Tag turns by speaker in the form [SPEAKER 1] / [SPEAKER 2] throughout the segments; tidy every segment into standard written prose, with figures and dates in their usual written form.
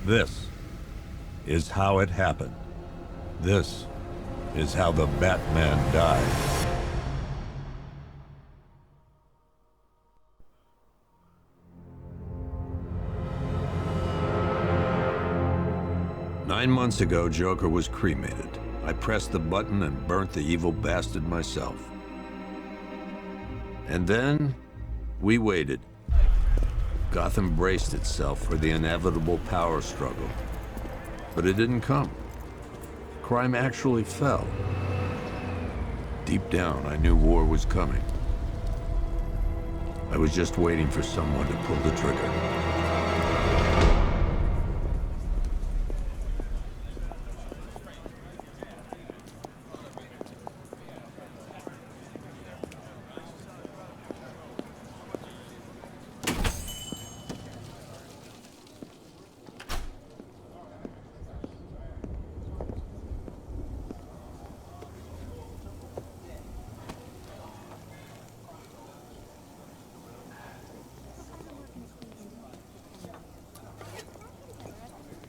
[SPEAKER 1] This is how it happened. This is how the Batman died. Nine months ago, Joker was cremated. I pressed the button and burnt the evil bastard myself. And then, we waited. Gotham braced itself for the inevitable power struggle. But it didn't come. Crime actually fell. Deep down, I knew war was coming. I was just waiting for someone to pull the trigger.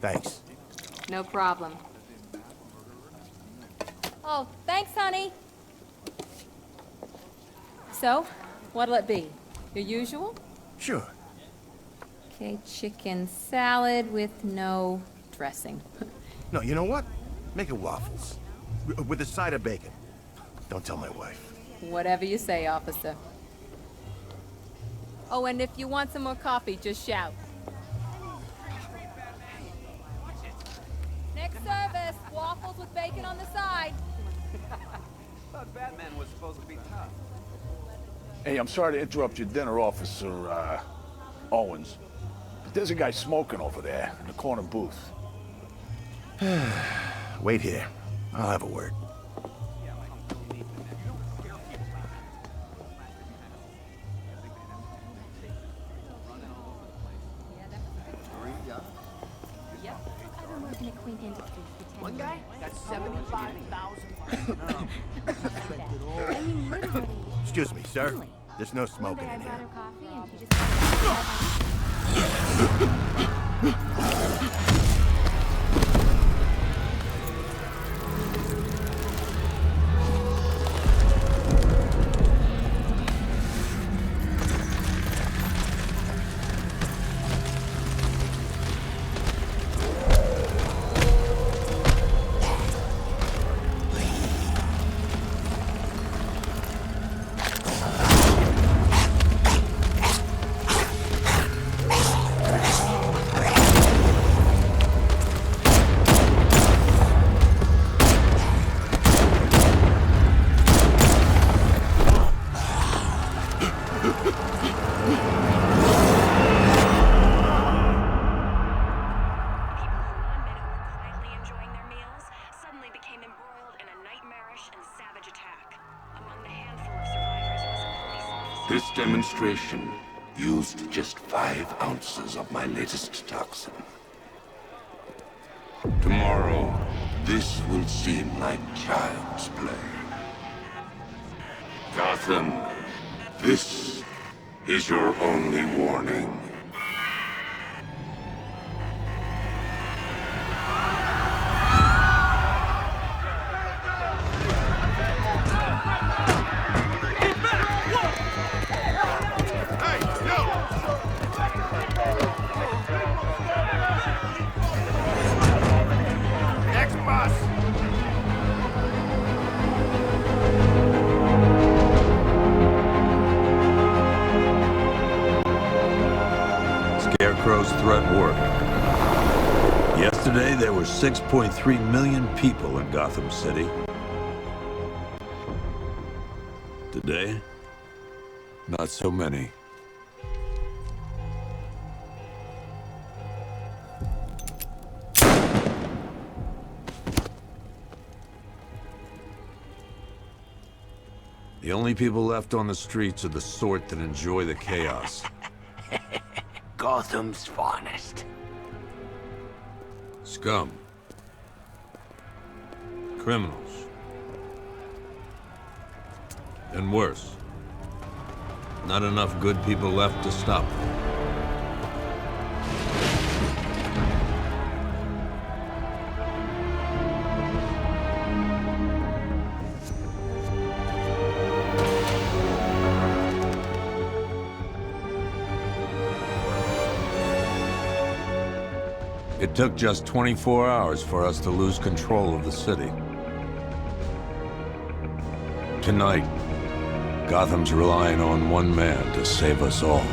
[SPEAKER 2] Thanks.
[SPEAKER 3] No problem. Oh, thanks, honey. So, what'll it be? Your usual?
[SPEAKER 2] Sure.
[SPEAKER 3] Okay, chicken salad with no dressing.
[SPEAKER 2] No, you know what? Make it waffles. With a side of bacon. Don't tell my wife.
[SPEAKER 3] Whatever you say, officer. Oh, and if you want some more coffee, just shout. Next service, waffles with bacon on the side.
[SPEAKER 4] Thought Batman was supposed to be tough.
[SPEAKER 5] Hey, I'm sorry to interrupt your dinner, Officer, Owens. But there's a guy smoking over there in the corner booth.
[SPEAKER 2] Wait here. I'll have a word.
[SPEAKER 4] One guy got 75,000.
[SPEAKER 2] Excuse me, sir. There's no smoking in here.
[SPEAKER 6] This demonstration used just 5 ounces of my latest toxin. Tomorrow, this will seem like child's play. Gotham, this is your only warning.
[SPEAKER 1] Scarecrow's threat worked. Yesterday, there were 6.3 million people in Gotham City. Today, not so many. The only people left on the streets are the sort that enjoy the chaos.
[SPEAKER 6] Gotham's finest.
[SPEAKER 1] Scum. Criminals. And worse. Not enough good people left to stop them. It took just 24 hours for us to lose control of the city. Tonight, Gotham's relying on one man to save us all.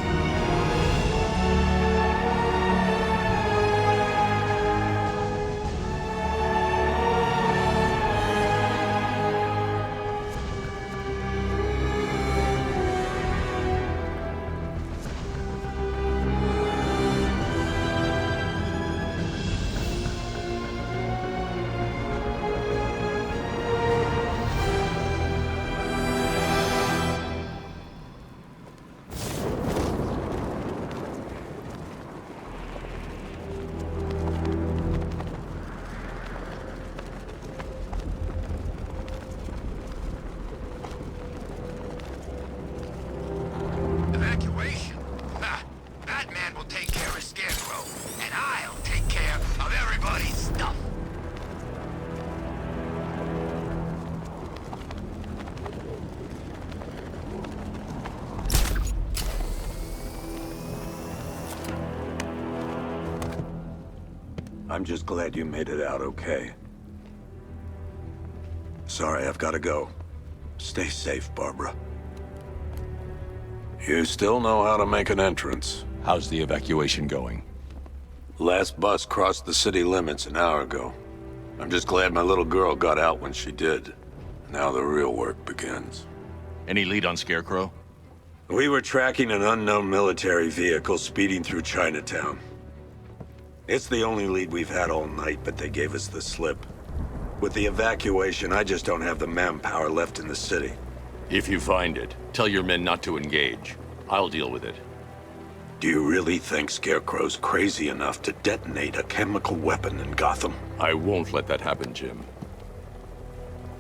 [SPEAKER 7] Evacuation? Ha! Batman will take care of Scarecrow, and I'll take care of everybody's stuff.
[SPEAKER 1] I'm just glad you made it out okay. Sorry, I've got to go. Stay safe, Barbara. You still know how to make an entrance.
[SPEAKER 8] How's the evacuation going?
[SPEAKER 1] Last bus crossed the city limits an hour ago. I'm just glad my little girl got out when she did. Now the real work begins.
[SPEAKER 8] Any lead on Scarecrow?
[SPEAKER 1] We were tracking an unknown military vehicle speeding through Chinatown. It's the only lead we've had all night, but they gave us the slip. With the evacuation, I just don't have the manpower left in the city.
[SPEAKER 8] If you find it, tell your men not to engage. I'll deal with it.
[SPEAKER 1] Do you really think Scarecrow's crazy enough to detonate a chemical weapon in Gotham?
[SPEAKER 8] I won't let that happen, Jim.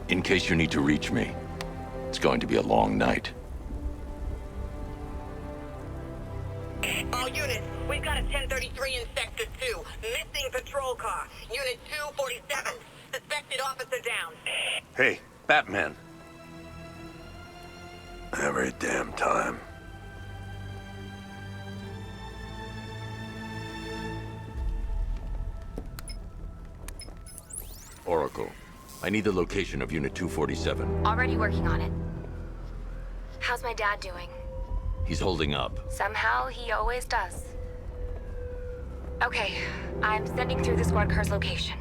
[SPEAKER 8] In case you need to reach me, it's going to be a long night.
[SPEAKER 9] All units, we've got a 1033 in Sector 2. Missing patrol car. Unit 247. Suspected officer down.
[SPEAKER 1] Hey, Batman. Every damn time.
[SPEAKER 8] Oracle, I need the location of Unit 247.
[SPEAKER 10] Already working on it. How's my dad doing?
[SPEAKER 8] He's holding up.
[SPEAKER 10] Somehow, he always does. Okay, I'm sending through the squad car's location.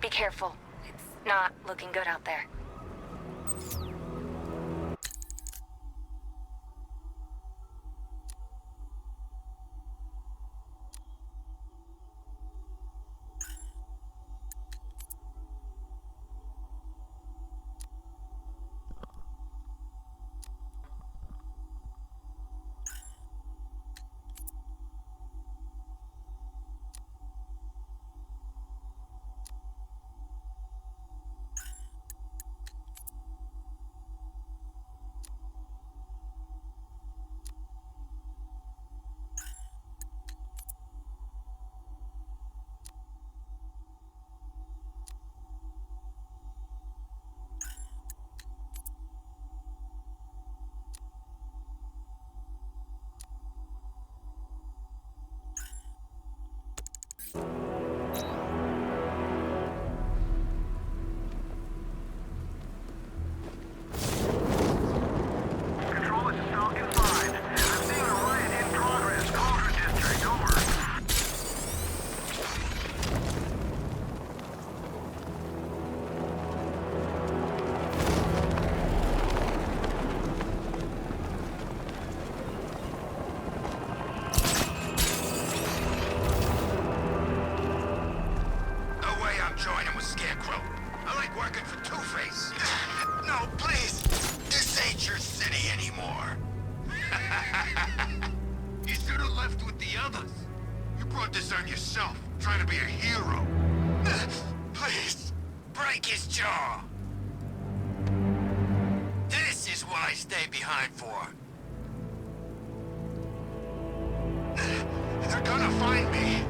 [SPEAKER 10] Be careful. It's not looking good out there.
[SPEAKER 7] They're gonna find me.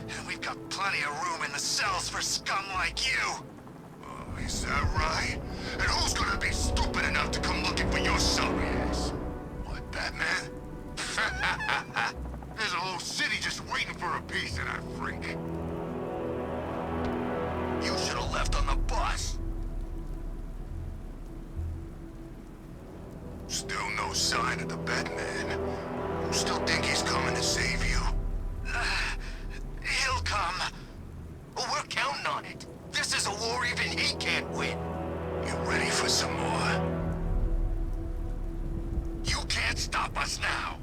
[SPEAKER 7] And we've got plenty of room in the cells for scum like you. Oh, is that right? And who's gonna be stupid enough to come looking for your sorry ass? What, Batman? There's a whole city just waiting for a a piece of that freak. You should have left on the bus. Still no sign of the Batman. Still think he's coming to save you? He'll come. We're counting on it. This is a war even he can't win. You ready for some more? You can't stop us now.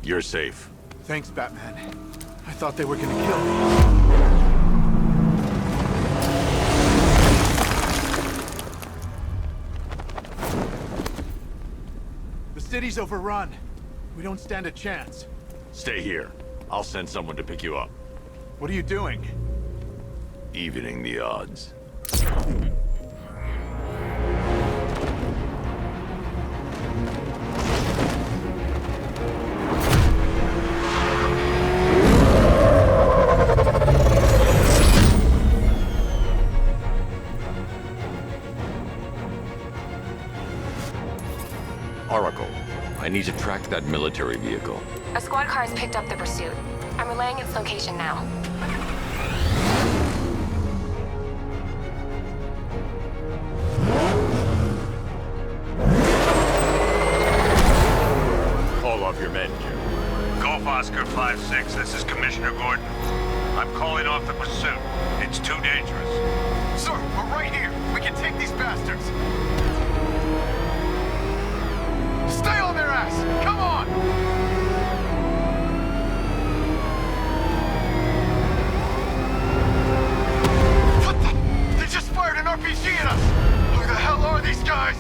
[SPEAKER 8] You're safe.
[SPEAKER 2] Thanks, Batman. I thought they were gonna kill me. The city's overrun. We don't stand a chance.
[SPEAKER 8] Stay here. I'll send someone to pick you up.
[SPEAKER 2] What are you doing?
[SPEAKER 8] Evening the odds. Oracle, I need to track that military vehicle.
[SPEAKER 10] A squad car has picked up the pursuit. I'm relaying its location now.
[SPEAKER 8] Call off your men, Jim.
[SPEAKER 11] Golf Oscar 5-6, this is Commissioner Gordon. I'm calling off the pursuit. It's too dangerous.
[SPEAKER 7] Sir, we're right here. We can take these bastards. Stay on their ass! Come on! What the? They just fired an RPG at us! Who the hell are these guys?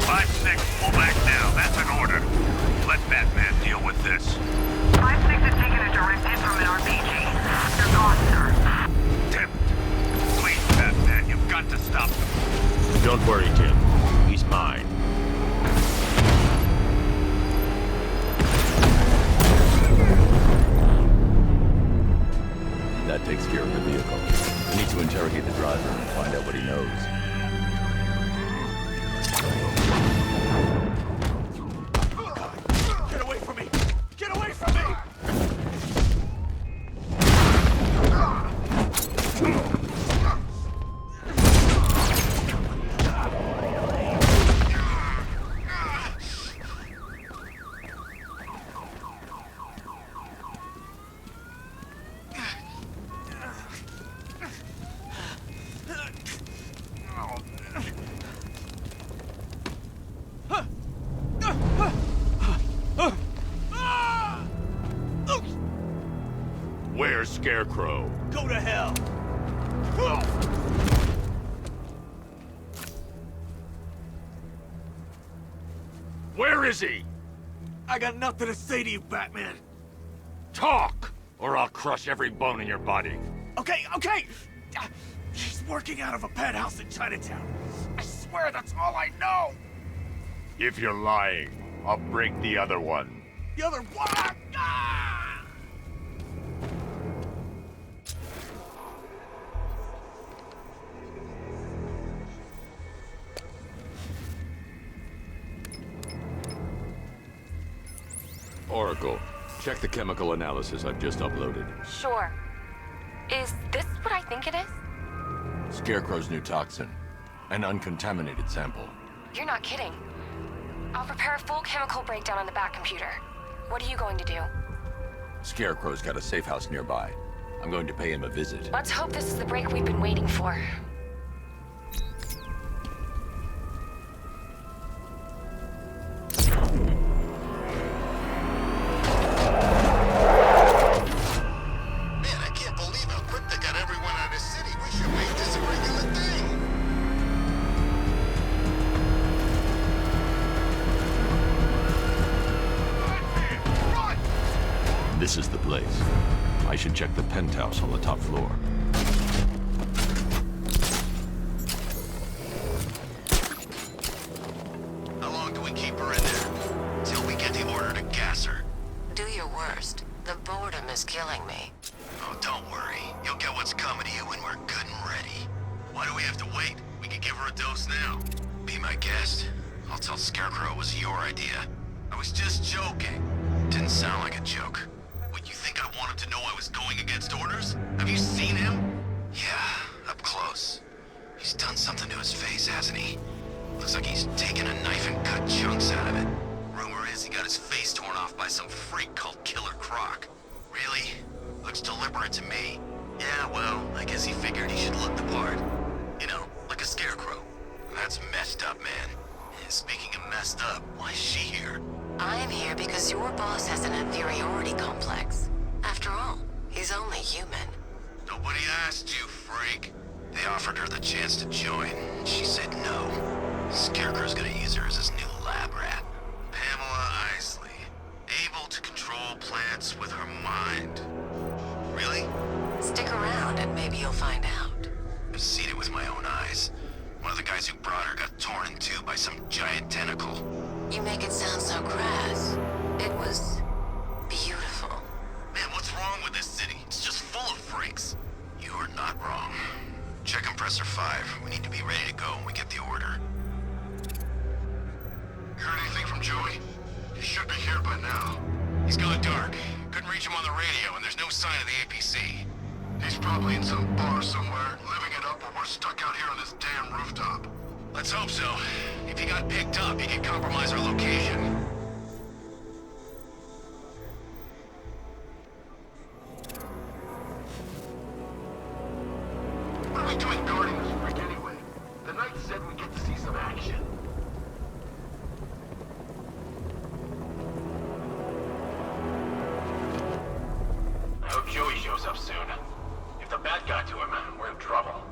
[SPEAKER 11] 5-6, pull back now. That's an order. Let Batman deal with this.
[SPEAKER 9] 5-6 has taken a direct hit from an RPG. They're gone, sir.
[SPEAKER 11] Damn it. Please, Batman, you've got to stop them.
[SPEAKER 8] Don't worry, Jim. He's mine. That takes care of the vehicle. We need to interrogate the driver and find out what he knows.
[SPEAKER 2] Get away from me! Get away from me!
[SPEAKER 8] Where's Scarecrow?
[SPEAKER 2] Go to hell!
[SPEAKER 8] Where is he?
[SPEAKER 2] I got nothing to say to you, Batman.
[SPEAKER 8] Talk, or I'll crush every bone in your body.
[SPEAKER 2] Okay. He's working out of a penthouse in Chinatown. I swear that's all I know.
[SPEAKER 8] If you're lying, I'll break the other one.
[SPEAKER 2] The other one. Ah!
[SPEAKER 8] Oracle, check the chemical analysis I've just uploaded.
[SPEAKER 10] Sure. Is this what I think it is?
[SPEAKER 8] Scarecrow's new toxin. An uncontaminated sample.
[SPEAKER 10] You're not kidding. I'll prepare a full chemical breakdown on the back computer. What are you going to do?
[SPEAKER 8] Scarecrow's got a safe house nearby. I'm going to pay him a visit.
[SPEAKER 10] Let's hope this is the break we've been waiting for.
[SPEAKER 8] This is the place. I should check the penthouse on the top floor.
[SPEAKER 7] How long do we keep her in there? Till we get the order to gas her.
[SPEAKER 12] Do your worst. The boredom is killing me.
[SPEAKER 7] Oh, don't worry. You'll get what's coming to you when we're good and ready. Why do we have to wait? We could give her a dose now. Be my guest. I'll tell Scarecrow it was your idea. I was just joking. Didn't sound like a joke. What, you think I wanted to know I was going against orders? Have you seen him? Yeah, up close. He's done something to his face, hasn't he? Looks like he's taken a knife and cut chunks out of it. Rumor is he got his face torn off by some freak called Killer Croc. Really? Looks deliberate to me. Yeah, well, I guess he figured he should look the part. You know, like a scarecrow. That's messed up, man. And speaking of messed up, why is she here?
[SPEAKER 12] I'm here because your boss has an inferiority complex. After all, he's only human.
[SPEAKER 7] Nobody asked you, freak. They offered her the chance to join. She said no. Scarecrow's gonna use her as his new lab rat. Pamela Isley. Able to control plants with her mind. Really?
[SPEAKER 12] Stick around and maybe you'll find out.
[SPEAKER 7] I've seen it with my own eyes. One of the guys who brought her got torn in two by some giant tentacle.
[SPEAKER 12] You make it sound so crass. It was beautiful.
[SPEAKER 7] Man, what's wrong with this city? It's just full of freaks. You are not wrong. Check compressor 5. We need to be ready to go when we get the order. Heard anything from Joey? He should be here by now. He's gone dark. Couldn't reach him on the radio, and there's no sign of the APC. He's probably in some bar somewhere, living it up, while we're stuck out here on this damn rooftop. Let's hope so. If he got picked up, he could compromise our location. What are we doing guarding this freak anyway? The Knight said we get to see some action. I hope Joey shows up soon. If the bat got to him, we're in trouble.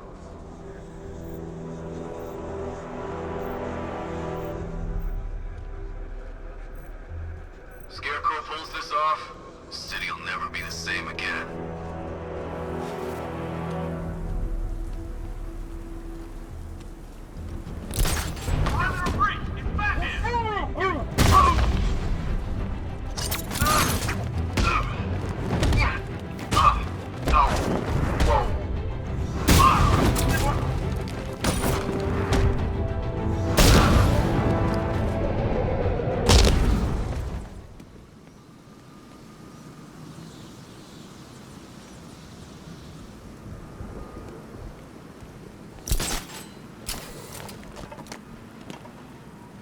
[SPEAKER 7] Scarecrow pulls this off, the city'll never be the same again.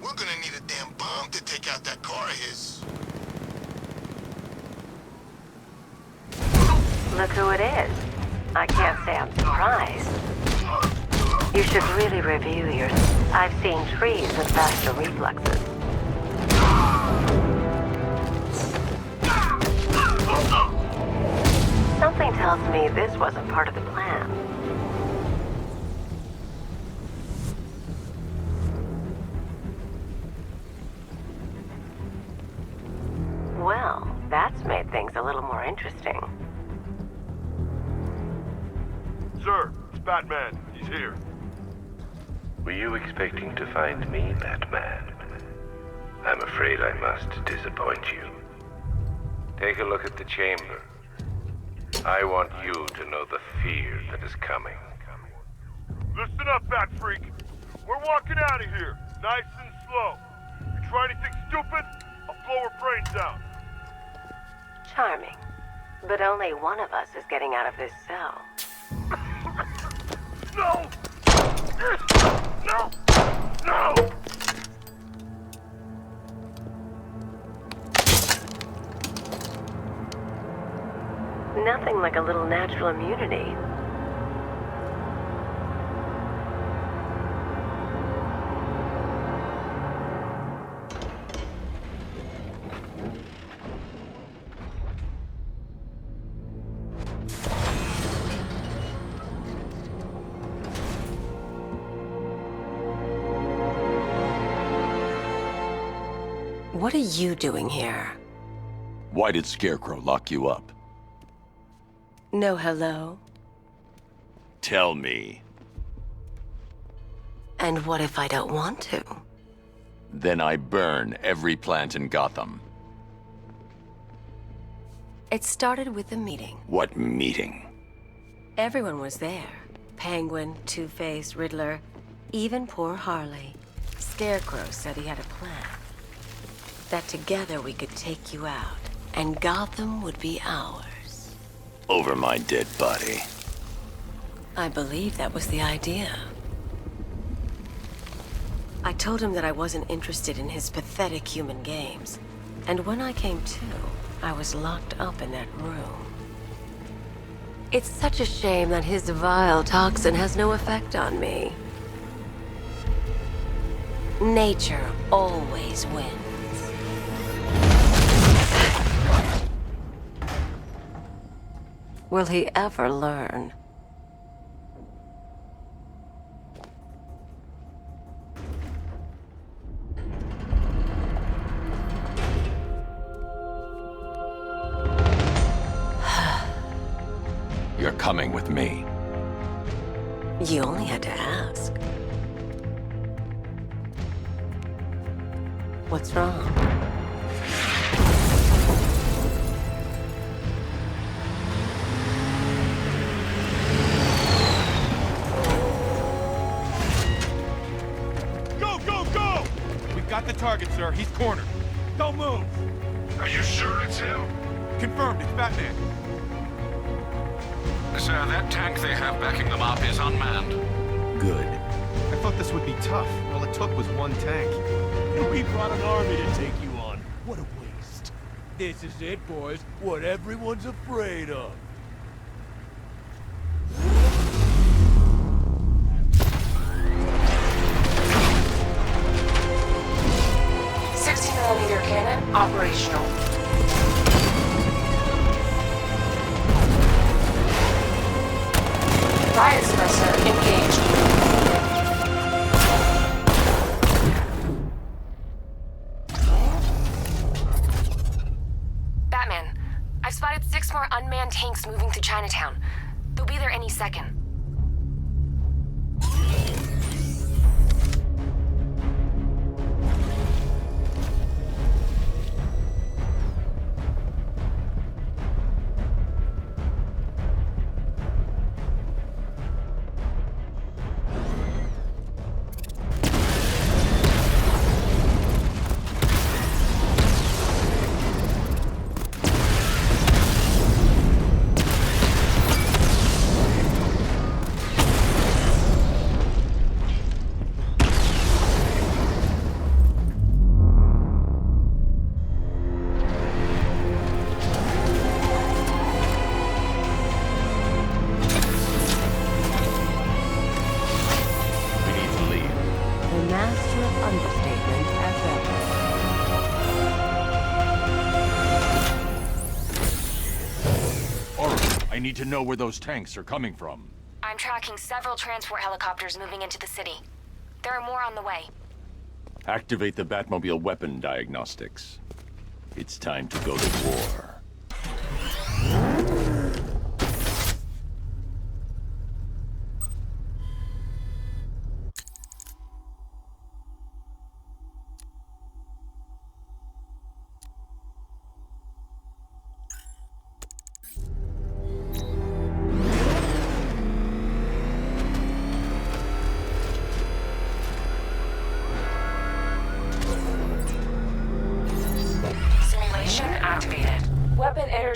[SPEAKER 7] We're gonna need a damn bomb to take out that car of his.
[SPEAKER 12] Look who it is. I can't say I'm surprised. You should really review your... I've seen trees with faster reflexes. Something tells me this wasn't part of the plan. Well, that's made things a little more interesting.
[SPEAKER 13] Sir, it's Batman. He's here.
[SPEAKER 14] Were you expecting to find me, Batman? I'm afraid I must disappoint you. Take a look at the chamber. I want you to know the fear that is coming.
[SPEAKER 13] Listen up, Bat Freak. We're walking out of here, nice and slow. You try anything stupid, I'll blow her brains out.
[SPEAKER 12] Charming. But only one of us is getting out of this cell.
[SPEAKER 13] No! No! No!
[SPEAKER 12] Nothing like a little natural immunity. What are you doing here?
[SPEAKER 8] Why did Scarecrow lock you up?
[SPEAKER 12] No hello?
[SPEAKER 8] Tell me.
[SPEAKER 12] And what if I don't want to?
[SPEAKER 8] Then I burn every plant in Gotham.
[SPEAKER 12] It started with a meeting.
[SPEAKER 8] What meeting?
[SPEAKER 12] Everyone was there. Penguin, Two-Face, Riddler, even poor Harley. Scarecrow said he had a plan. That together we could take you out, and Gotham would be ours.
[SPEAKER 8] Over my dead body.
[SPEAKER 12] I believe that was the idea. I told him that I wasn't interested in his pathetic human games. And when I came to, I was locked up in that room. It's such a shame that his vile toxin has no effect on me. Nature always wins. Will he ever learn?
[SPEAKER 8] You're coming with me.
[SPEAKER 12] You only had to ask. What's wrong?
[SPEAKER 2] Go, go, go! We've got the target, sir. He's cornered. Don't move.
[SPEAKER 7] Are you sure it's him?
[SPEAKER 2] Confirmed, it's Batman.
[SPEAKER 15] Sir, that tank they have backing them up is unmanned.
[SPEAKER 2] Good. I thought this would be tough. All it took was one tank. And we brought an army to take you on. What a waste. This is it, boys. What everyone's afraid of.
[SPEAKER 10] .60mm cannon operational. Riot suppressor engaged. Batman, I've spotted 6 more unmanned tanks moving through Chinatown. They'll be there any second.
[SPEAKER 8] I need to know where those tanks are coming from.
[SPEAKER 10] I'm tracking several transport helicopters moving into the city. There are more on the way.
[SPEAKER 8] Activate the Batmobile weapon diagnostics. It's time to go to war.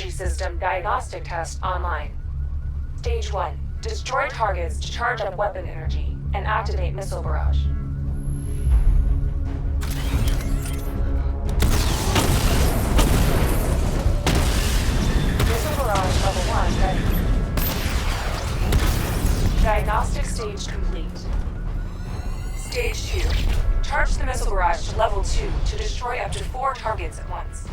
[SPEAKER 10] System diagnostic test online. Stage 1. Destroy targets to charge up weapon energy and activate missile barrage. Missile barrage level 1 ready. Diagnostic stage complete. Stage 2. Charge the missile barrage to level 2 to destroy up to 4 targets at once.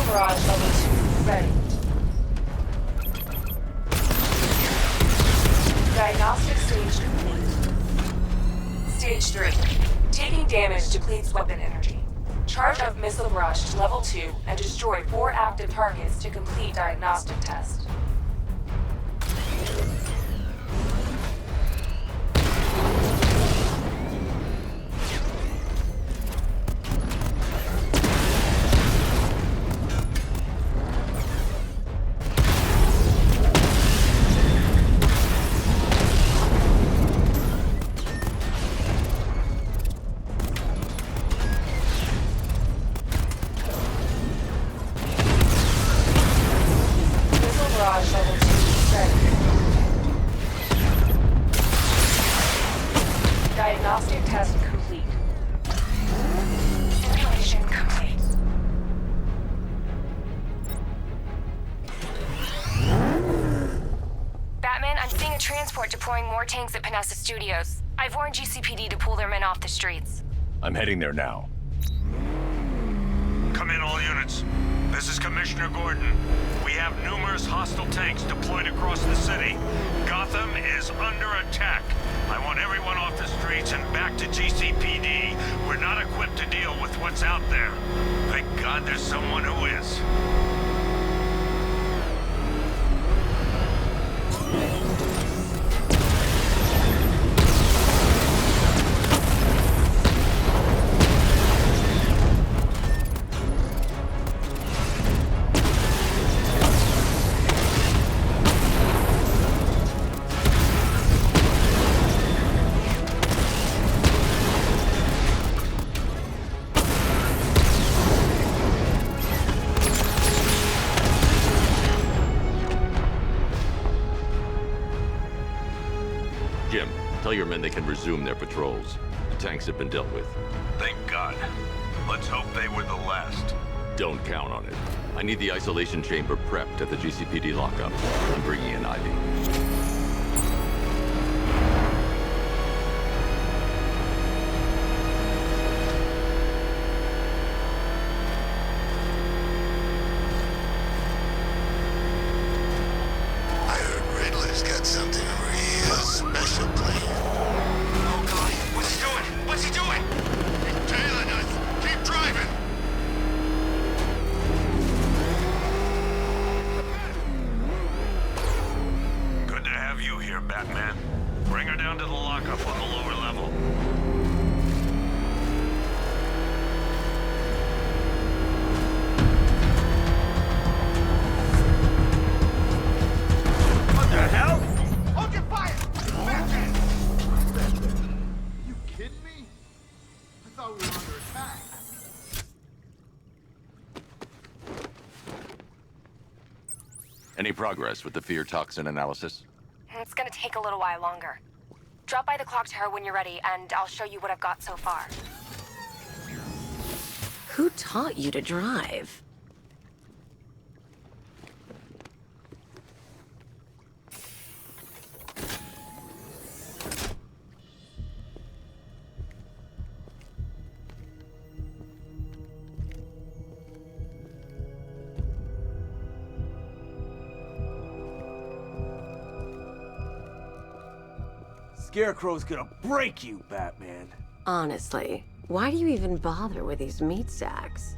[SPEAKER 10] Barrage level 2 ready. Taking damage depletes weapon energy. Charge up missile barrage to level 2 and destroy 4 active targets to complete diagnostic test. Diagnostic test complete. Simulation complete.
[SPEAKER 16] Batman, I'm seeing a transport deploying more tanks at Panessa Studios. I've warned GCPD to pull their men off the streets.
[SPEAKER 5] I'm heading there now.
[SPEAKER 11] Come in, all units. This is Commissioner Gordon. We have numerous hostile tanks deployed across the city. Gotham is under attack. I want everyone off the streets and back to GCPD. We're not equipped to deal with what's out there. Thank God there's someone who is.
[SPEAKER 8] Jim, tell your men they can resume their patrols. The tanks have been dealt with.
[SPEAKER 11] Thank God. Let's hope they were the last.
[SPEAKER 8] Don't count on it. I need the isolation chamber prepped at the GCPD lockup. I'm bringing in Ivy.
[SPEAKER 11] Batman. Bring her down to the lockup on the lower level.
[SPEAKER 2] What the hell? Hold your fire! Batman! You kidding me? I thought we were under attack.
[SPEAKER 8] Any progress with the fear toxin analysis?
[SPEAKER 16] It's gonna take a little while longer. Drop by the clock tower when you're ready, and I'll show you what I've got so far.
[SPEAKER 12] Who taught you to drive?
[SPEAKER 2] Scarecrow's gonna break you, Batman.
[SPEAKER 12] Honestly, why do you even bother with these meat sacks?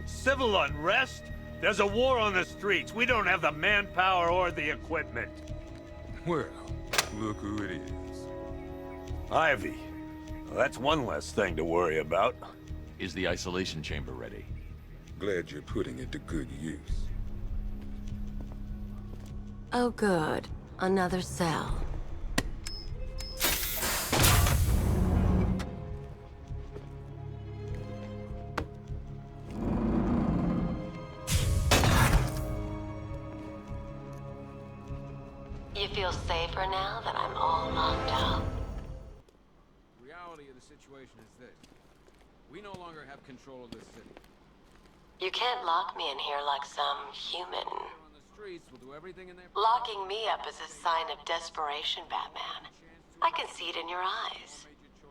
[SPEAKER 11] Civil unrest? There's a war on the streets. We don't have the manpower or the equipment.
[SPEAKER 1] Well, look who it is.
[SPEAKER 11] Ivy. Well, that's one less thing to worry about.
[SPEAKER 8] Is the isolation chamber ready?
[SPEAKER 1] Glad you're putting it to good use.
[SPEAKER 12] Oh good. Another cell. You feel safer now that I'm all locked up?
[SPEAKER 17] The reality of the situation is this. We no longer have control of this city.
[SPEAKER 12] You can't lock me in here like some human.
[SPEAKER 17] On the streets, we'll do everything in their
[SPEAKER 12] Locking me up is a sign of desperation, Batman. I can see it in your eyes.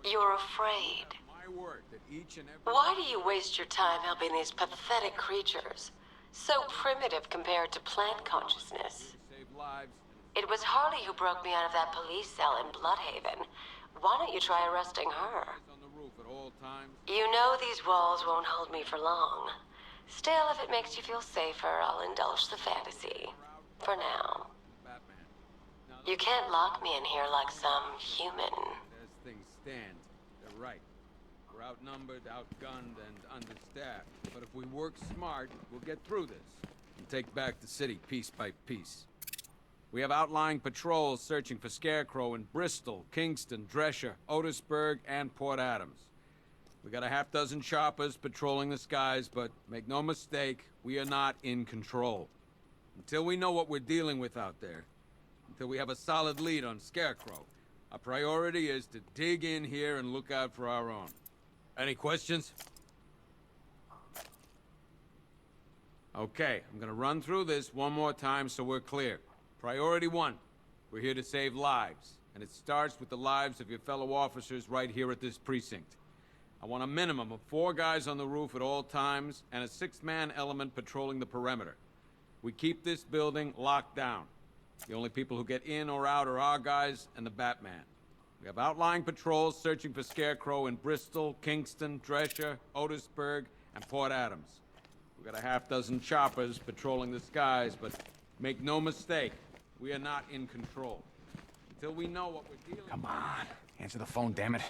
[SPEAKER 12] You're afraid.
[SPEAKER 17] My word that each and every
[SPEAKER 12] Why do you waste your time helping these pathetic creatures? So primitive compared to plant consciousness.
[SPEAKER 17] save lives.
[SPEAKER 12] It was Harley who broke me out of that police cell in Bloodhaven. Why don't you try arresting her?
[SPEAKER 17] On the roof. at all times.
[SPEAKER 12] You know these walls won't hold me for long. Still, if it makes you feel safer, I'll indulge the fantasy. For now. You can't lock me in here like some human.
[SPEAKER 17] As things stand, they're right. We're outnumbered, outgunned, and understaffed. But if we work smart, we'll get through this and take back the city piece by piece. We have outlying patrols searching for Scarecrow in Bristol, Kingston, Drescher, Otisburg, and Port Adams. We got a half-dozen choppers patrolling the skies, but make no mistake, we are not in control. Until we know what we're dealing with out there, until we have a solid lead on Scarecrow, our priority is to dig in here and look out for our own. Any questions? Okay, I'm gonna run through this one more time so we're clear. Priority 1, we're here to save lives, and it starts with the lives of your fellow officers right here at this precinct. I want a minimum of 4 guys on the roof at all times, and a 6-man element patrolling the perimeter. We keep this building locked down. The only people who get in or out are our guys and the Batman. We have outlying patrols searching for Scarecrow in Bristol, Kingston, Drescher, Otisburg, and Port Adams. We got a half-dozen choppers patrolling the skies, but make no mistake, we are not in control. Until we know what we're dealing with...
[SPEAKER 18] Come on, answer the phone, damn it.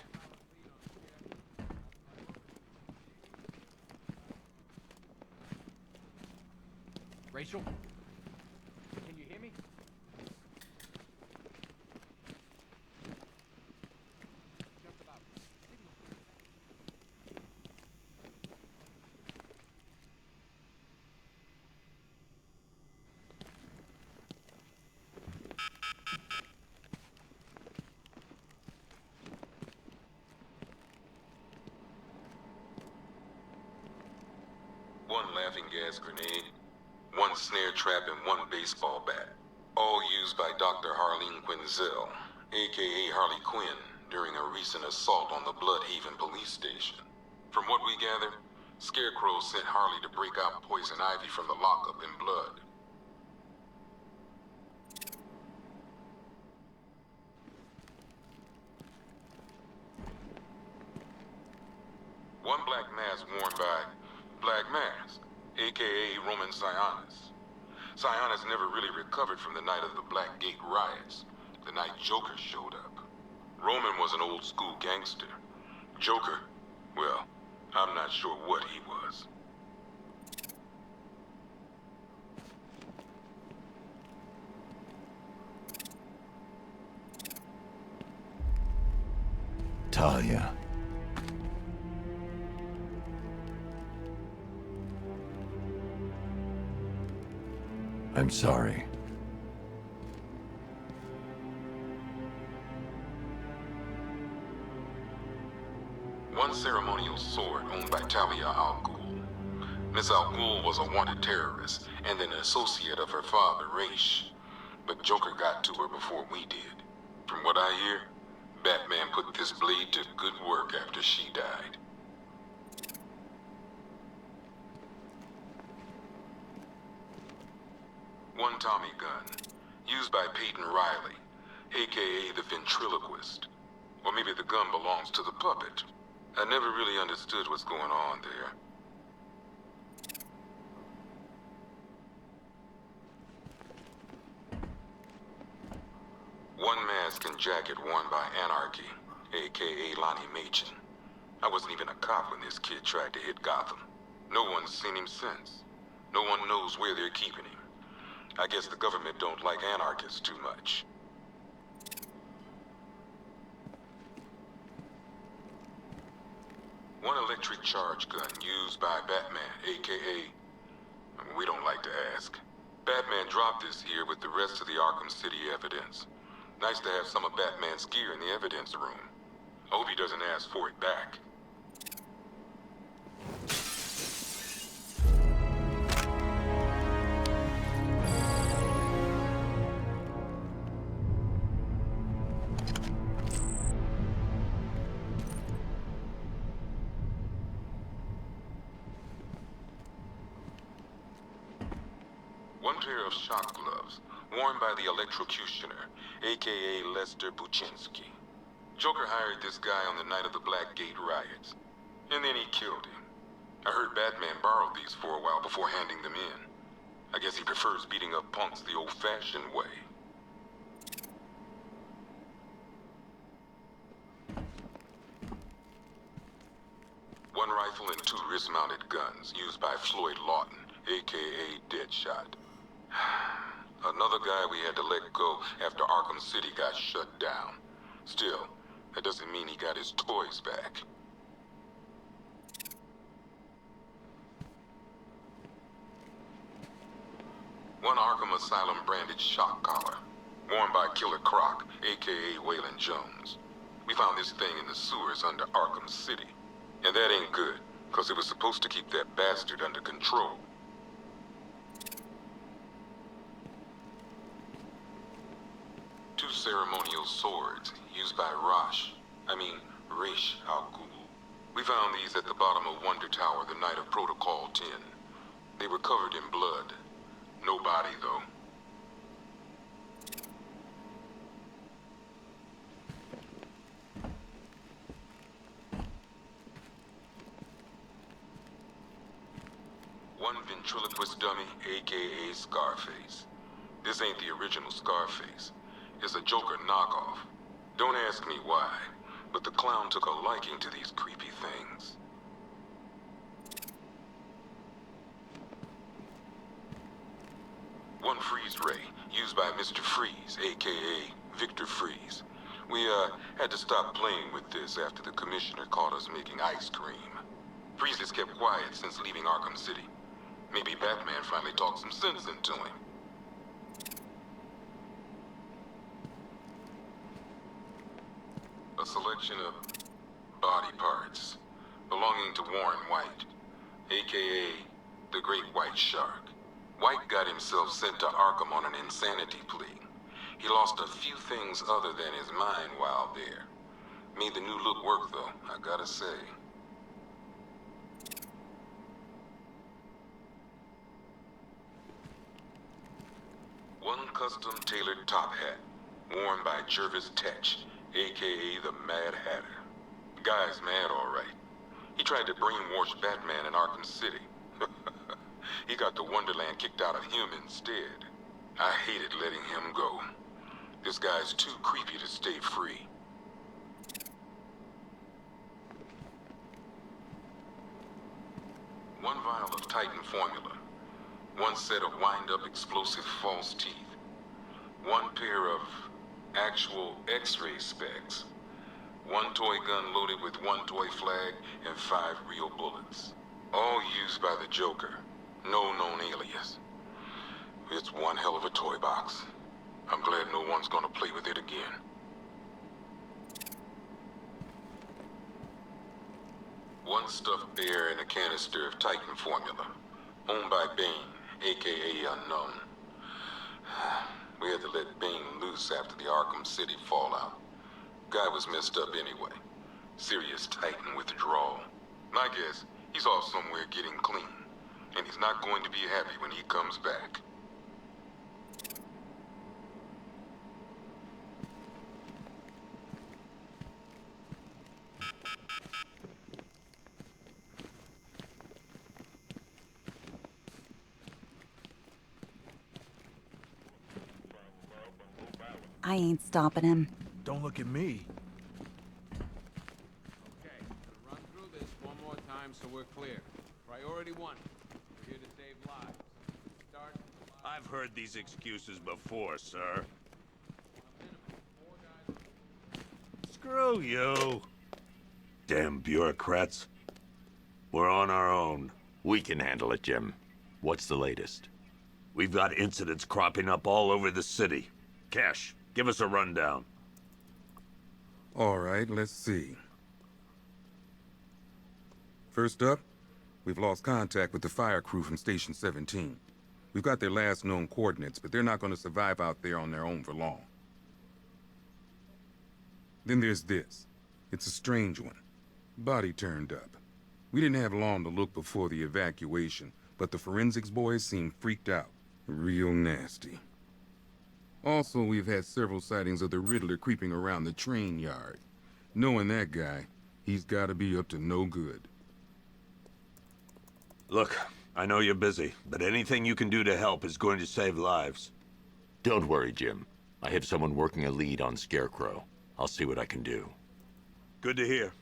[SPEAKER 18] Rachel? Can you hear me? Just about.
[SPEAKER 6] One laughing gas grenade, one snare trap, and one baseball bat. All used by Dr. Harleen Quinzel, aka Harley Quinn, during a recent assault on the Bloodhaven police station. From what we gather, Scarecrow sent Harley to break out Poison Ivy from the lockup in Blood. One black mask worn by Black Mask, aka Roman Sionis. Sionis never really recovered from the night of the Black Gate riots, the night Joker showed up. Roman was an old school gangster. Joker, well, I'm not sure what he was.
[SPEAKER 18] Talia. I'm sorry.
[SPEAKER 6] One ceremonial sword owned by Talia Al Ghul. Miss Al Ghul was a wanted terrorist and an associate of her father, Raish. But Joker got to her before we did. From what I hear, Batman put this blade to good work after she died. One Tommy gun, used by Peyton Riley, aka the ventriloquist. Or maybe the gun belongs to the puppet. I never really understood what's going on there. One mask and jacket worn by Anarchy, aka Lonnie Machin. I wasn't even a cop when this kid tried to hit Gotham. No one's seen him since. No one knows where they're keeping him. I guess the government don't like anarchists too much. One electric charge gun used by Batman, aka... we don't like to ask. Batman dropped this here with the rest of the Arkham City evidence. Nice to have some of Batman's gear in the evidence room. I hope he doesn't ask for it back. One pair of shock gloves, worn by the electrocutioner, aka Lester Buczynski. Joker hired this guy on the night of the Blackgate riots, and then he killed him. I heard Batman borrowed these for a while before handing them in. I guess he prefers beating up punks the old-fashioned way. One rifle and 2 wrist-mounted guns used by Floyd Lawton, aka Deadshot. Another guy we had to let go after Arkham City got shut down. Still, that doesn't mean he got his toys back. One Arkham Asylum branded shock collar, worn by Killer Croc, aka Waylon Jones. We found this thing in the sewers under Arkham City. And that ain't good, because it was supposed to keep that bastard under control. Two ceremonial swords used by Ra's al Ghul. We found these at the bottom of Wonder Tower the night of Protocol 10. They were covered in blood. No body, though. One ventriloquist dummy, aka Scarface. This ain't the original Scarface. It's a Joker knockoff. Don't ask me why, but the clown took a liking to these creepy things. One freeze ray, used by Mr. Freeze, aka Victor Freeze. We, had to stop playing with this after the commissioner caught us making ice cream. Freeze has kept quiet since leaving Arkham City. Maybe Batman finally talked some sense into him. A selection of body parts belonging to Warren White, aka the Great White Shark. White got himself sent to Arkham on an insanity plea. He lost a few things other than his mind while there. Made the new look work, though, I gotta say. One custom-tailored top hat, worn by Jervis Tetch, aka the Mad Hatter. The guy's mad, all right. He tried to brainwash Batman in Arkham City. He got the Wonderland kicked out of him instead. I hated letting him go. This guy's too creepy to stay free. One vial of Titan formula. One set of wind-up explosive false teeth. One pair of actual X-ray specs. One toy gun loaded with one toy flag and 5 real bullets. All used by the Joker. No known alias. It's one hell of a toy box. I'm glad no one's gonna play with it again. One stuffed bear and a canister of Titan formula. Owned by Bane, aka Unknown. We had to let Bane loose after the Arkham City fallout. Guy was messed up anyway. Serious Titan withdrawal. My guess, he's off somewhere getting clean. And he's not going to be happy when he comes back.
[SPEAKER 19] I ain't stopping him.
[SPEAKER 2] Don't look at me.
[SPEAKER 17] Okay, gonna run through this one more time so we're clear. Priority 1. We're here to save lives. Start.
[SPEAKER 20] I've heard these excuses before, sir. Screw you.
[SPEAKER 1] Damn bureaucrats. We're on our own.
[SPEAKER 8] We can handle it, Jim. What's the latest?
[SPEAKER 1] We've got incidents cropping up all over the city. Cash, give us a rundown.
[SPEAKER 21] All right, let's see. First up, we've lost contact with the fire crew from Station 17. We've got their last known coordinates, but they're not going to survive out there on their own for long. Then there's this. It's a strange one. Body turned up. We didn't have long to look before the evacuation, but the forensics boys seemed freaked out. Real nasty. Also, we've had several sightings of the Riddler creeping around the train yard. Knowing that guy, he's gotta be up to no good.
[SPEAKER 1] Look, I know you're busy, but anything you can do to help is going to save lives.
[SPEAKER 8] Don't worry, Jim. I have someone working a lead on Scarecrow. I'll see what I can do.
[SPEAKER 1] Good to hear.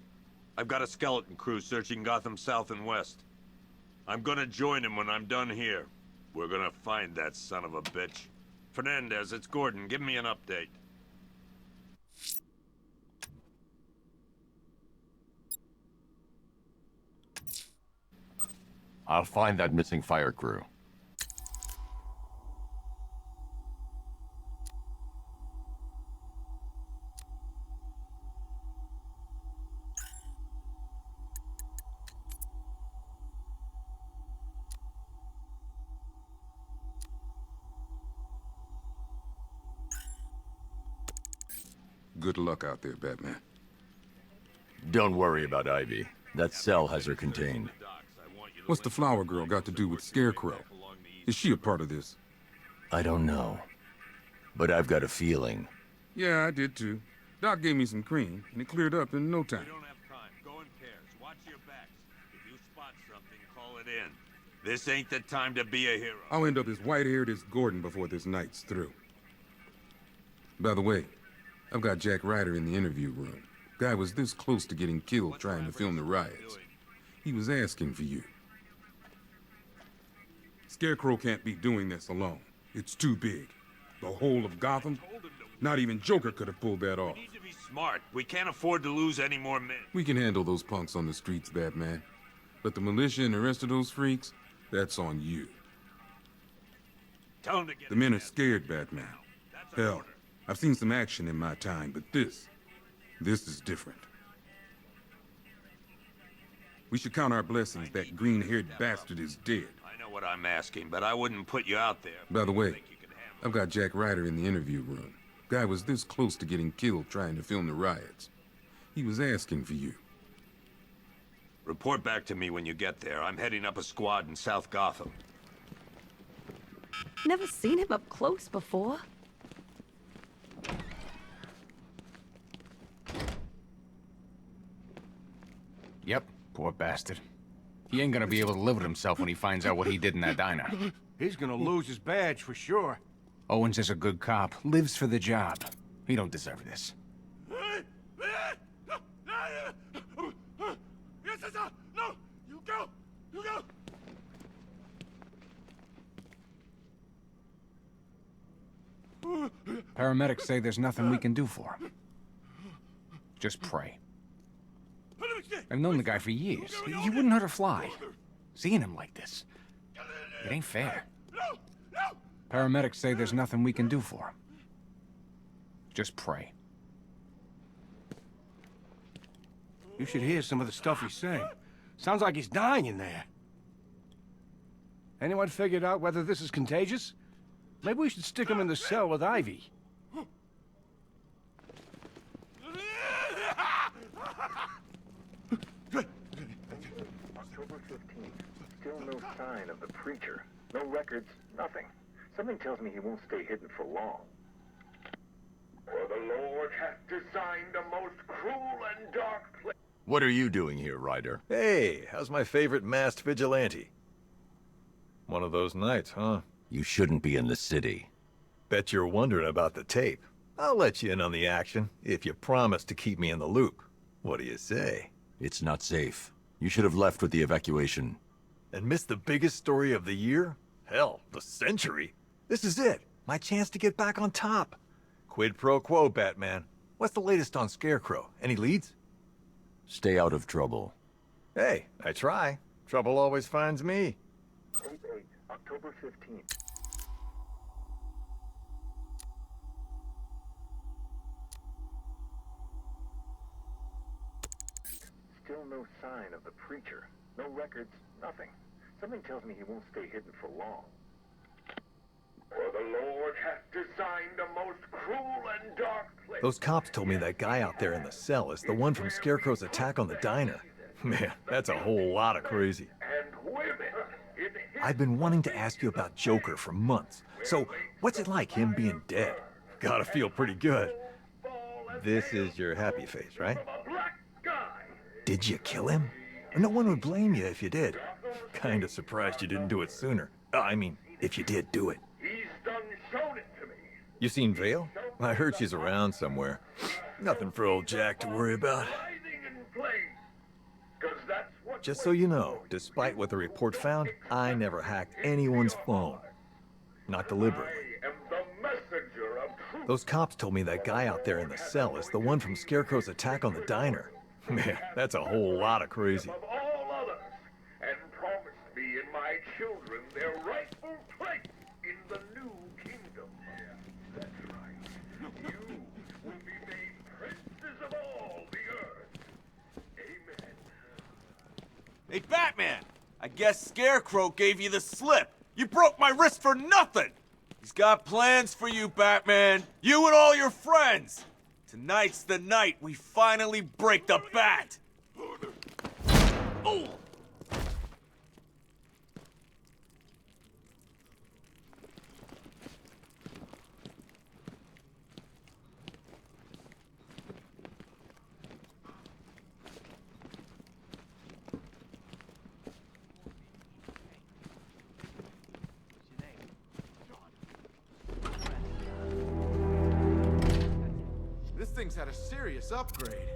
[SPEAKER 1] I've got a skeleton crew searching Gotham South and West. I'm gonna join him when I'm done here. We're gonna find that son of a bitch. Fernandez, it's Gordon. Give me an update.
[SPEAKER 8] I'll find that missing fire crew.
[SPEAKER 21] Good luck out there, Batman.
[SPEAKER 8] Don't worry about Ivy. That cell has her contained.
[SPEAKER 21] What's the flower girl got to do with Scarecrow? Is she a part of this?
[SPEAKER 8] I don't know. But I've got a feeling.
[SPEAKER 21] Yeah, I did too. Doc gave me some cream, and it cleared up in no time.
[SPEAKER 1] We don't have time. Go in pairs. Watch your backs. If you spot something, call it in. This ain't the time to be a hero.
[SPEAKER 21] I'll end up as white-haired as Gordon before this night's through. By the way, I've got Jack Ryder in the interview room. Guy was this close to getting killed trying to film the riots. He was asking for you. Scarecrow can't be doing this alone. It's too big. The whole of Gotham? Not even Joker could have pulled that off.
[SPEAKER 1] We need to be smart. We can't afford to lose any more men.
[SPEAKER 21] We can handle those punks on the streets, Batman. But the militia and the rest of those freaks, that's on you.
[SPEAKER 1] Tell them to get
[SPEAKER 21] the men are scared, Batman. Hell, I've seen some action in my time, but this is different. We should count our blessings that green-haired bastard is dead.
[SPEAKER 1] I know what I'm asking, but I wouldn't put you out there.
[SPEAKER 21] By the way, I've got Jack Ryder in the interview room. Guy was this close to getting killed trying to film the riots. He was asking for you.
[SPEAKER 1] Report back to me when you get there. I'm heading up a squad in South Gotham.
[SPEAKER 19] Never seen him up close before.
[SPEAKER 2] Yep, poor bastard. He ain't gonna be able to live with himself when he finds out what he did in that diner.
[SPEAKER 3] He's gonna lose his badge for sure.
[SPEAKER 2] Owens is a good cop, lives for the job. He don't deserve this.
[SPEAKER 13] No! You go! You go!
[SPEAKER 2] Paramedics say there's nothing we can do for him. Just pray. I've known the guy for years. He wouldn't hurt a fly. Seeing him like this, it ain't fair. Paramedics say there's nothing we can do for him. Just pray.
[SPEAKER 3] You should hear some of the stuff he's saying. Sounds like he's dying in there. Anyone figured out whether this is contagious? Maybe we should stick him in the cell with Ivy.
[SPEAKER 22] October 15th. Still no sign of the preacher. No records, nothing. Something tells me he won't stay hidden for long.
[SPEAKER 7] For the Lord hath designed a most cruel and dark place.
[SPEAKER 8] What are you doing here, Ryder?
[SPEAKER 23] Hey, how's my favorite masked vigilante? One of those nights, huh?
[SPEAKER 8] You shouldn't be in the city.
[SPEAKER 23] Bet you're wondering about the tape. I'll let you in on the action, if you promise to keep me in the loop. What do you say?
[SPEAKER 8] It's not safe. You should have left with the evacuation.
[SPEAKER 23] And missed the biggest story of the year? Hell, the century. This is it. My chance to get back on top. Quid pro quo, Batman. What's the latest on Scarecrow? Any leads?
[SPEAKER 8] Stay out of trouble.
[SPEAKER 23] Hey, I try. Trouble always finds me.
[SPEAKER 22] Tape 8, October 15th. Still no sign of the preacher. No records, nothing. Something tells me he won't stay hidden for long.
[SPEAKER 7] For the Lord hath designed a most cruel and dark place.
[SPEAKER 23] Those cops told me that guy out there in the cell is the one from Scarecrow's attack on the diner. Man, that's a whole lot of crazy.
[SPEAKER 7] And women.
[SPEAKER 23] I've been wanting to ask you about Joker for months. So, what's it like, him being dead? Gotta feel pretty good. This is your happy face, right? Did you kill him? No one would blame you if you did. Kinda surprised you didn't do it sooner. I mean, if you did do it.
[SPEAKER 13] He's done shown it to me.
[SPEAKER 23] You seen Vale? I heard she's around somewhere. Nothing for old Jack to worry about. Just so you know, despite what the report found, I never hacked anyone's phone. Not deliberately. Those cops told me that guy out there in the cell is the one from Scarecrow's attack on the diner. Man, that's a whole lot of crazy.
[SPEAKER 13] Of all others, and promised me and my children their rightful place in the new kingdom. That's right. You will be made princes of all the earth. Amen.
[SPEAKER 2] Hey, Batman! I guess Scarecrow gave you the slip. You broke my wrist for nothing! He's got plans for you, Batman. You and all your friends. Tonight's the night we finally break the bat. Oh!
[SPEAKER 4] This thing's had a serious upgrade.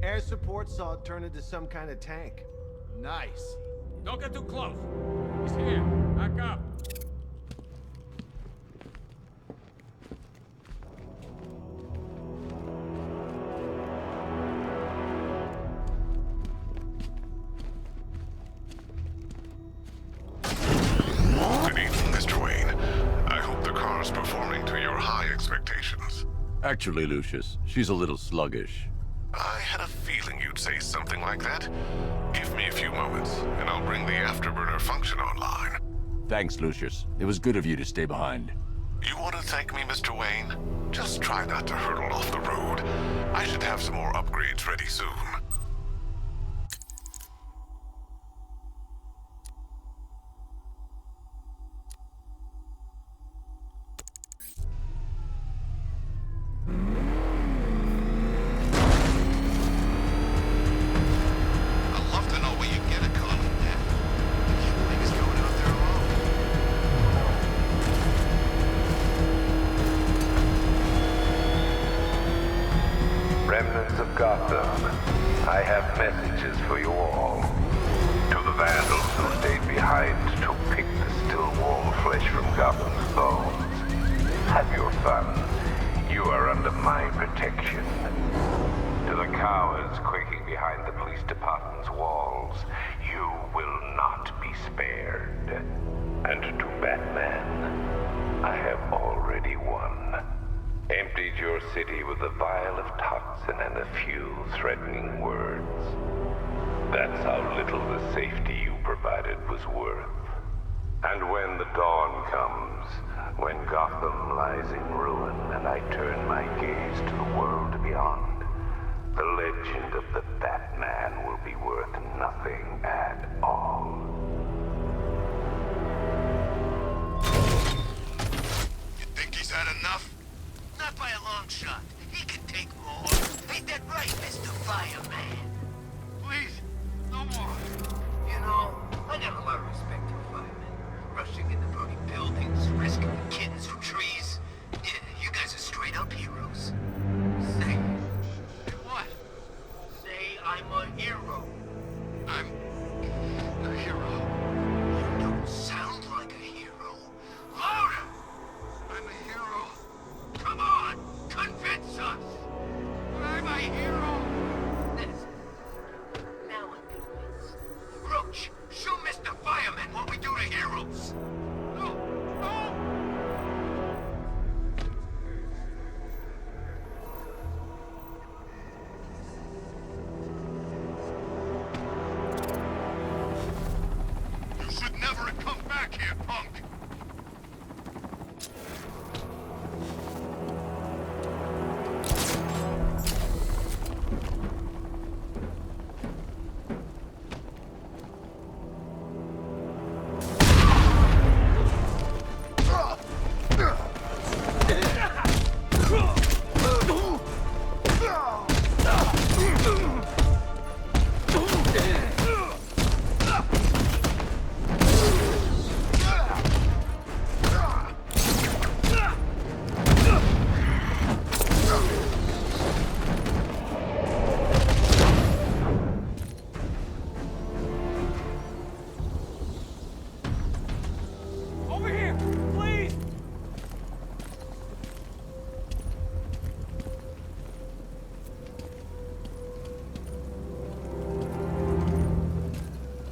[SPEAKER 4] Air support saw it turn into some kind of tank. Nice.
[SPEAKER 17] Don't get too close. He's here. Back up.
[SPEAKER 7] Good evening, Mr. Wayne. I hope the car's performing to your high expectations.
[SPEAKER 8] Actually, Lucius, she's a little sluggish.
[SPEAKER 7] I had a feeling you'd say something like that. Give me a few moments, and I'll bring the afterburner function online.
[SPEAKER 8] Thanks, Lucius. It was good of you to stay behind.
[SPEAKER 7] You want to thank me, Mr. Wayne? Just try not to hurtle off the road. I should have some more upgrades ready soon.
[SPEAKER 22] Remnants of Gotham, I have messages for you all. To the vandals who stayed behind to pick the still warm flesh from Gotham's bones. Have your fun. You are under my protection. To the cowards quaking behind the police department's walls, you will not be spared. And to Batman, I have already won. Emptied your city with a vial of toxin and a few threatening words. That's how little the safety you provided was worth. And when the dawn comes, when Gotham lies in ruin and I turn my gaze to the world beyond, the legend of the Batman will be worth nothing at all.
[SPEAKER 7] You think he's had enough?
[SPEAKER 9] Not by a long shot. He can take more. Ain't that right, Mr. Fireman?
[SPEAKER 7] Please, no more.
[SPEAKER 9] You know, I got a lot of respect for firemen. Rushing into burning buildings, rescuing kittens from trees. Yeah, you guys are straight up heroes. Say.
[SPEAKER 7] What?
[SPEAKER 9] Say I'm a hero.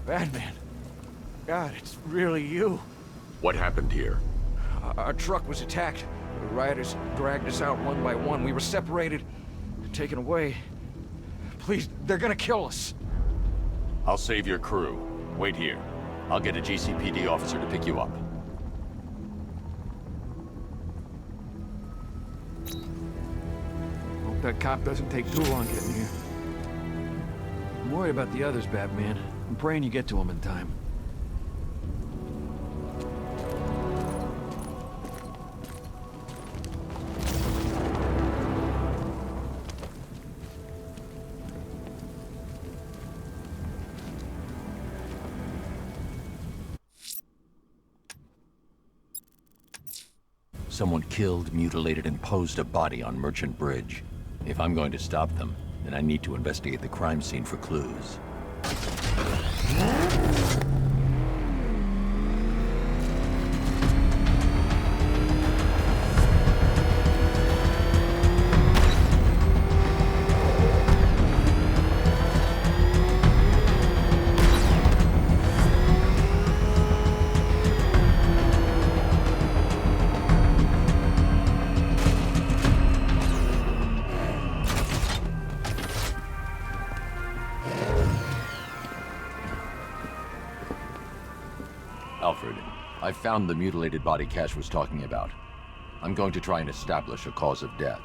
[SPEAKER 3] Batman. God, it's really you.
[SPEAKER 8] What happened here?
[SPEAKER 3] Our truck was attacked. The rioters dragged us out one by one. We were separated, taken away. Please, they're gonna kill us.
[SPEAKER 8] I'll save your crew. Wait here. I'll get a GCPD officer to pick you up.
[SPEAKER 3] Hope that cop doesn't take too long getting here. I'm worried about the others, Batman. I'm praying you get to them in time.
[SPEAKER 18] Someone killed, mutilated, and posed a body on Merchant Bridge. If I'm going to stop them, then I need to investigate the crime scene for clues. Alfred, I found the mutilated body Cash was talking about. I'm going to try and establish a cause of death.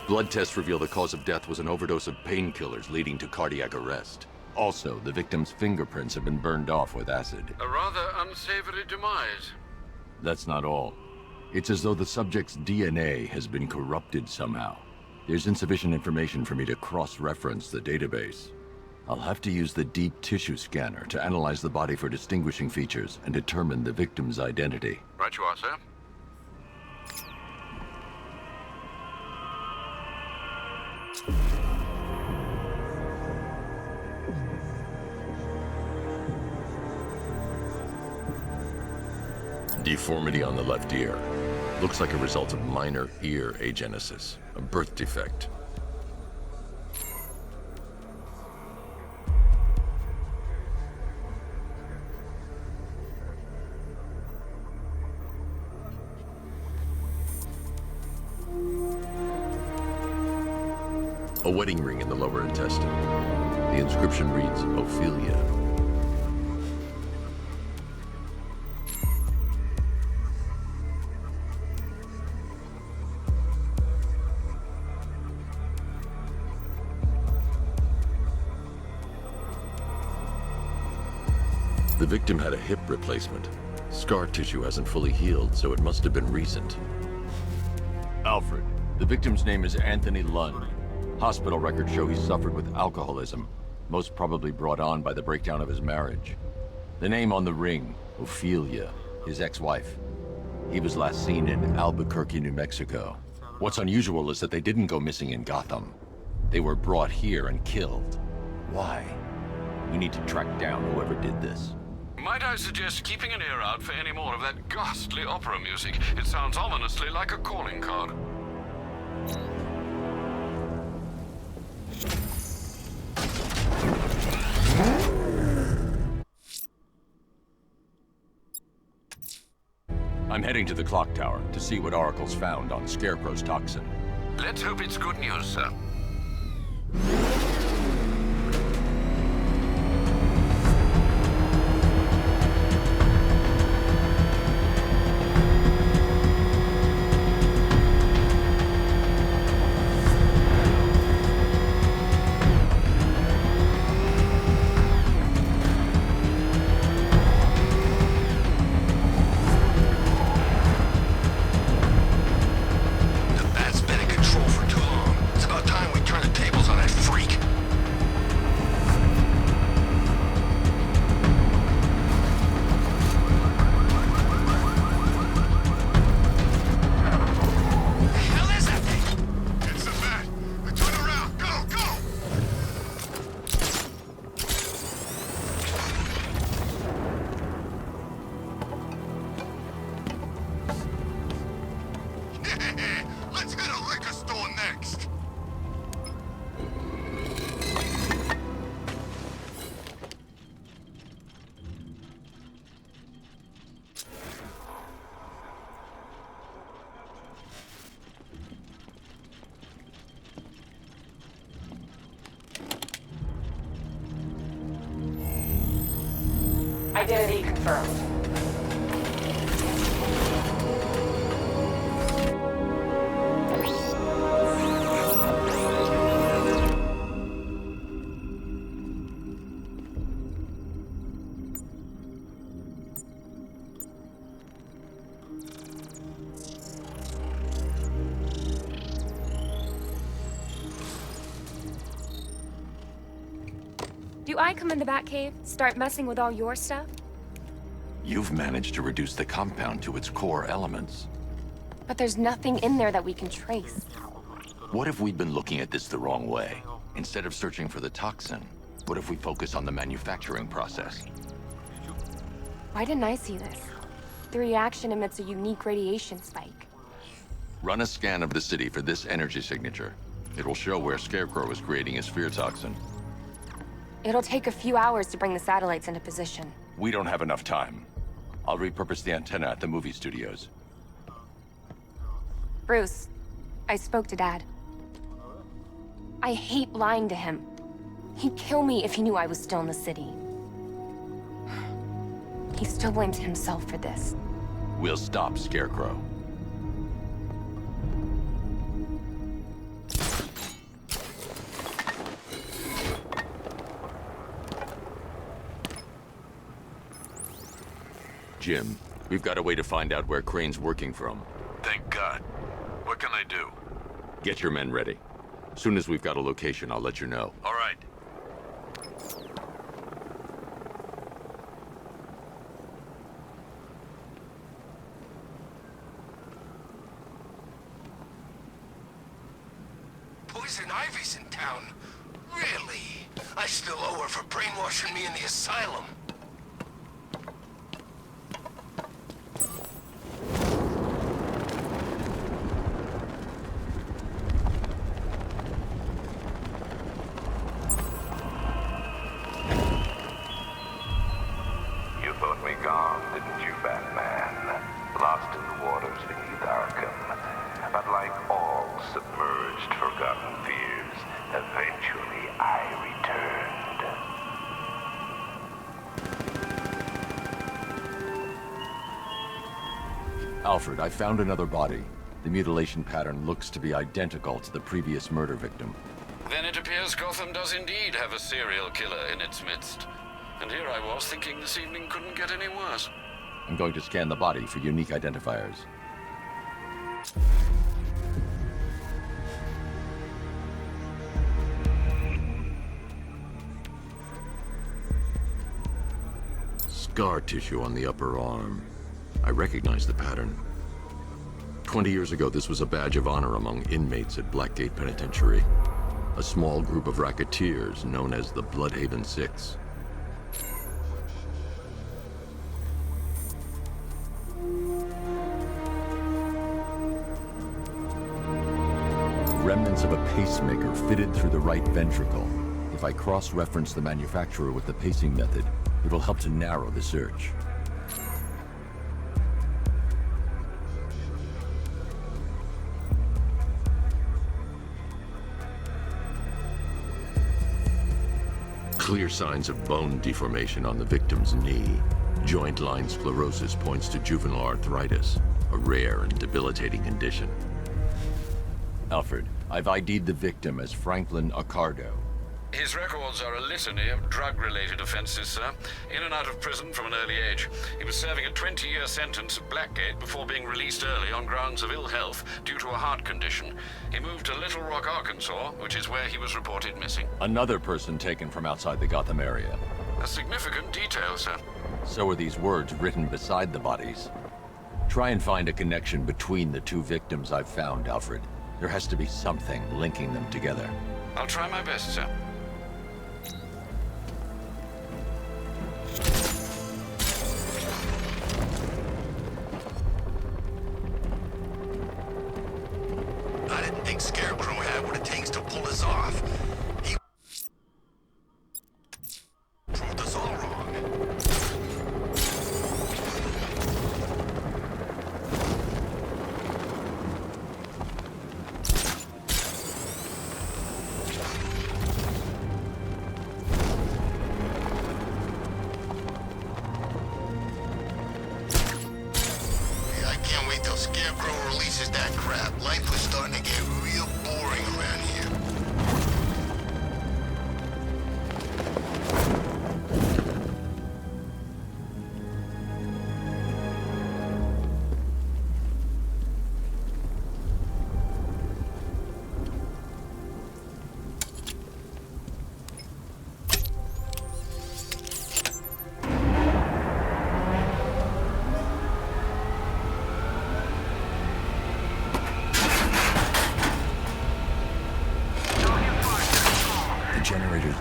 [SPEAKER 18] Blood tests reveal the cause of death was an overdose of painkillers leading to cardiac arrest. Also, the victim's fingerprints have been burned off with acid.
[SPEAKER 10] A rather unsavory demise.
[SPEAKER 18] That's not all. It's as though the subject's DNA has been corrupted somehow. There's insufficient information for me to cross-reference the database. I'll have to use the deep tissue scanner to analyze the body for distinguishing features and determine the victim's identity.
[SPEAKER 10] Right you are, sir.
[SPEAKER 18] Deformity on the left ear. Looks like a result of minor ear agenesis, a birth defect. A wedding ring in the lower intestine. The inscription reads, Ophelia. The victim had a hip replacement. Scar tissue hasn't fully healed, so it must have been recent. Alfred, the victim's name is Anthony Lund. Hospital records show he suffered with alcoholism, most probably brought on by the breakdown of his marriage. The name on the ring, Ophelia, his ex-wife. He was last seen in Albuquerque, New Mexico. What's unusual is that they didn't go missing in Gotham. They were brought here and killed. Why? We need to track down whoever did this.
[SPEAKER 10] Might I suggest keeping an ear out for any more of that ghastly opera music? It sounds ominously like a calling card.
[SPEAKER 18] I'm heading to the clock tower to see what Oracle's found on Scarecrow's toxin.
[SPEAKER 10] Let's hope it's good news, sir.
[SPEAKER 7] The bat's been in control for too long. It's about time we turn the tables on that freak.
[SPEAKER 16] Identity confirmed. Do I come in the Batcave, start messing with all your stuff?
[SPEAKER 8] You've managed to reduce the compound to its core elements.
[SPEAKER 16] But there's nothing in there that we can trace.
[SPEAKER 8] What if we'd been looking at this the wrong way? Instead of searching for the toxin, what if we focus on the manufacturing process?
[SPEAKER 16] Why didn't I see this? The reaction emits a unique radiation spike.
[SPEAKER 8] Run a scan of the city for this energy signature. It will show where Scarecrow is creating his fear toxin.
[SPEAKER 16] It'll take a few hours to bring the satellites into position.
[SPEAKER 8] We don't have enough time. I'll repurpose the antenna at the movie studios.
[SPEAKER 16] Bruce, I spoke to Dad. I hate lying to him. He'd kill me if he knew I was still in the city. He still blames himself for this.
[SPEAKER 8] We'll stop Scarecrow. Jim, we've got a way to find out where Crane's working from.
[SPEAKER 10] Thank God. What can I do?
[SPEAKER 8] Get your men ready. Soon as we've got a location, I'll let you know.
[SPEAKER 10] All right.
[SPEAKER 7] Poison Ivy's in town. Really? I still owe her for brainwashing me in the asylum.
[SPEAKER 22] You thought me gone, didn't you, Batman? Lost in the waters beneath Arkham. But like all submerged, forgotten fears, eventually I returned.
[SPEAKER 8] Alfred, I found another body. The mutilation pattern looks to be identical to the previous murder victim.
[SPEAKER 10] Then it appears Gotham does indeed have a serial killer in its midst. And here I was thinking this evening couldn't get any worse.
[SPEAKER 8] I'm going to scan the body for unique identifiers. Scar tissue on the upper arm. I recognize the pattern. 20 years ago, this was a badge of honor among inmates at Blackgate Penitentiary. A small group of racketeers known as the Bloodhaven Six. Remnants of a pacemaker fitted through the right ventricle. If I cross-reference the manufacturer with the pacing method, it will help to narrow the search. Clear signs of bone deformation on the victim's knee. Joint line sclerosis points to juvenile arthritis, a rare and debilitating condition. Alfred, I've ID'd the victim as Franklin Accardo.
[SPEAKER 10] His records are a litany of drug-related offenses, sir. In and out of prison from an early age. He was serving a 20-year sentence at Blackgate before being released early on grounds of ill health due to a heart condition. He moved to Little Rock, Arkansas, which is where he was reported missing.
[SPEAKER 8] Another person taken from outside the Gotham area.
[SPEAKER 10] A significant detail, sir.
[SPEAKER 8] So are these words written beside the bodies. Try and find a connection between the two victims I've found, Alfred. There has to be something linking them together.
[SPEAKER 10] I'll try my best, sir.
[SPEAKER 7] I didn't think Scarecrow had what it takes to pull us off. He proved us all wrong. Life was starting to get real boring around here.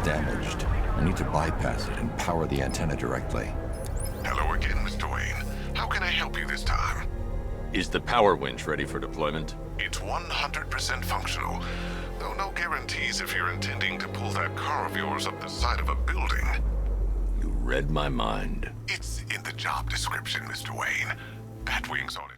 [SPEAKER 18] Damaged. I need to bypass it and power the antenna directly.
[SPEAKER 7] Hello again, Mr. Wayne. How can I help you this time?
[SPEAKER 18] Is the power winch ready for deployment?
[SPEAKER 7] It's 100% functional, though no guarantees if you're intending to pull that car of yours up the side of a building.
[SPEAKER 18] You read my mind.
[SPEAKER 7] It's in the job description, Mr. Wayne. Batwing's on